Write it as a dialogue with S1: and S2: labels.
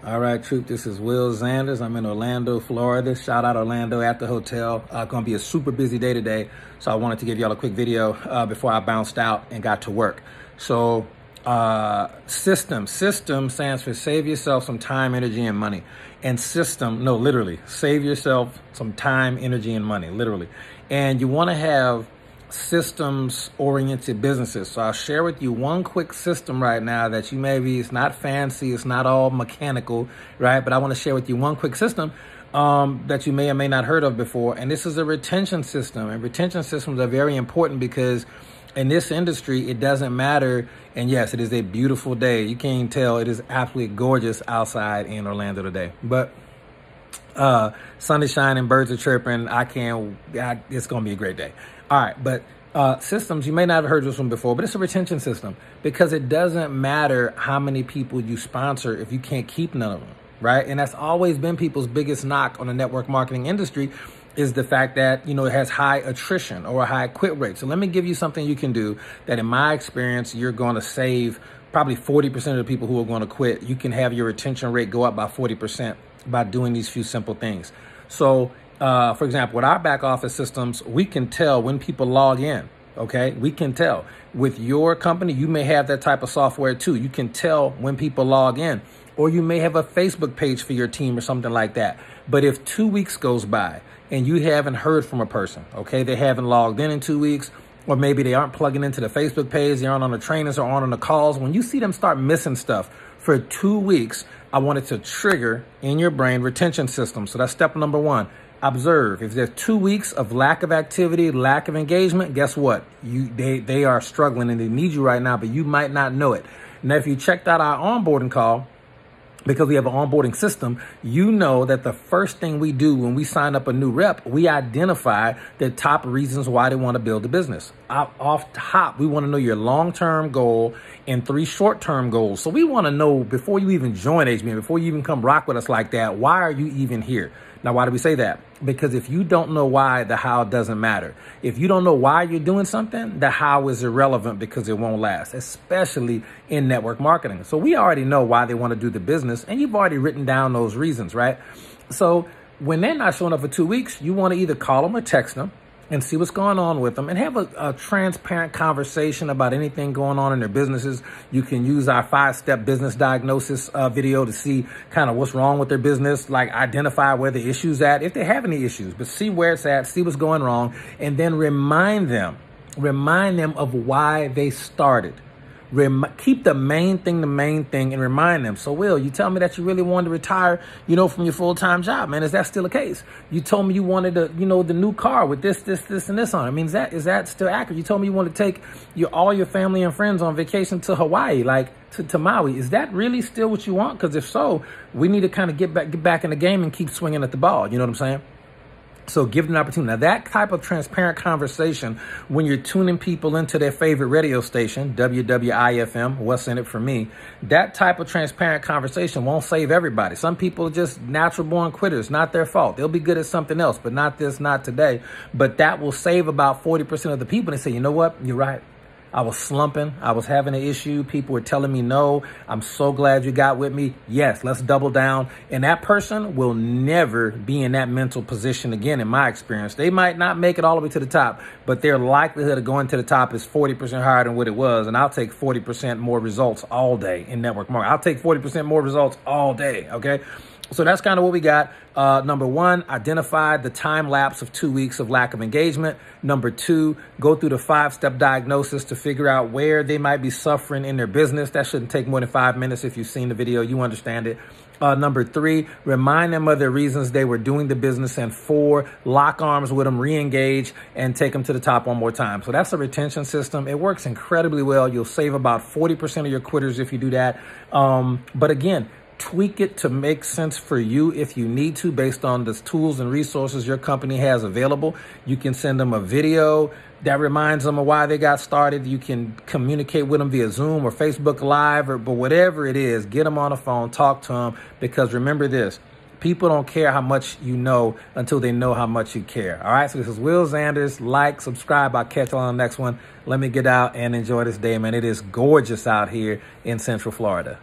S1: All right, troop, this is Will Zanders. I'm in Orlando, Florida. Shout out Orlando at the hotel. Gonna be a super busy day today, so I wanted to give y'all a quick video before I bounced out and got to work. So system stands for save yourself some time, energy, and money. And system, no, literally, save yourself some time, energy, and money, literally. And you wanna have systems-oriented businesses. So I'll share with you one quick system right now that you maybe, it's not fancy, it's not all mechanical, right? But I want to share with you one quick system that you may or may not heard of before. And this is a retention system. And retention systems are very important because in this industry, it doesn't matter. And yes, it is a beautiful day. You can't even tell, it is absolutely gorgeous outside in Orlando today. But sun is shining, birds are chirping. It's going to be a great day. All right, but systems, you may not have heard this one before, but it's a retention system because it doesn't matter how many people you sponsor if you can't keep none of them, right? And that's always been people's biggest knock on the network marketing industry is the fact that, you know, it has high attrition or a high quit rate. So let me give you something you can do that in my experience, you're going to save probably 40% of the people who are going to quit. You can have your retention rate go up by 40% by doing these few simple things. So for example, with our back office systems, we can tell when people log in, okay? We can tell. With your company, you may have that type of software too. You can tell when people log in, or you may have a Facebook page for your team or something like that. But if 2 weeks goes by and you haven't heard from a person, okay? They haven't logged in 2 weeks, or maybe they aren't plugging into the Facebook page, they aren't on the trainings or aren't on the calls. When you see them start missing stuff for 2 weeks, I want it to trigger in your brain retention system. So that's step number one. Observe. If there's 2 weeks of lack of activity, lack of engagement, guess what? They are struggling and they need you right now, but you might not know it. Now, if you checked out our onboarding call, because we have an onboarding system, you know that the first thing we do when we sign up a new rep, we identify the top reasons why they want to build a business. Off top, we want to know your long-term goal and 3 short-term goals. So we want to know before you even join HBM, before you even come rock with us like that, why are you even here? Now, why do we say that? Because if you don't know why, the how doesn't matter. If you don't know why you're doing something, the how is irrelevant because it won't last, especially in network marketing. So we already know why they want to do the business, and you've already written down those reasons, right? So when they're not showing up for 2 weeks, you want to either call them or text them and see what's going on with them and have a transparent conversation about anything going on in their businesses. You can use our 5-step business diagnosis video to see kind of what's wrong with their business, like identify where the issue's at, if they have any issues, but see where it's at, see what's going wrong, and then remind them of why they started. Keep the main thing, and remind them. So, Will, you tell me that you really wanted to retire, you know, from your full-time job, man. Is that still the case? You told me you wanted to, you know, the new car with this, and this on it. I mean, is that still accurate? You told me you wanted to take all your family and friends on vacation to Hawaii, like to Maui. Is that really still what you want? Because if so, we need to kind of get back in the game and keep swinging at the ball. You know what I'm saying? So give them an opportunity. Now, that type of transparent conversation, when you're tuning people into their favorite radio station, WWIFM, what's in it for me, that type of transparent conversation won't save everybody. Some people are just natural born quitters, not their fault. They'll be good at something else, but not this, not today. But that will save about 40% of the people. They say, you know what? You're right. I was slumping. I was having an issue. People were telling me no. I'm so glad you got with me. Yes, let's double down. And that person will never be in that mental position again, in my experience. They might not make it all the way to the top, but their likelihood of going to the top is 40% higher than what it was. And I'll take 40% more results all day in network marketing. I'll take 40% more results all day, okay? So that's kind of what we got. Number one, identify the time lapse of 2 weeks of lack of engagement. Number two, go through the 5-step diagnosis to figure out where they might be suffering in their business. That shouldn't take more than 5 minutes. If you've seen the video, you understand it. Number three, remind them of the reasons they were doing the business. And 4, lock arms with them, re-engage, and take them to the top one more time. So that's a retention system. It works incredibly well. You'll save about 40% of your quitters if you do that. But again, tweak it to make sense for you if you need to, based on the tools and resources your company has available. You can send them a video that reminds them of why they got started. You can communicate with them via Zoom or Facebook Live, but whatever it is, get them on the phone, talk to them, because remember this, people don't care how much you know until they know how much you care. All right, so this is Will Zanders. Like, subscribe. I'll catch you on the next one. Let me get out and enjoy this day, man. It is gorgeous out here in Central Florida.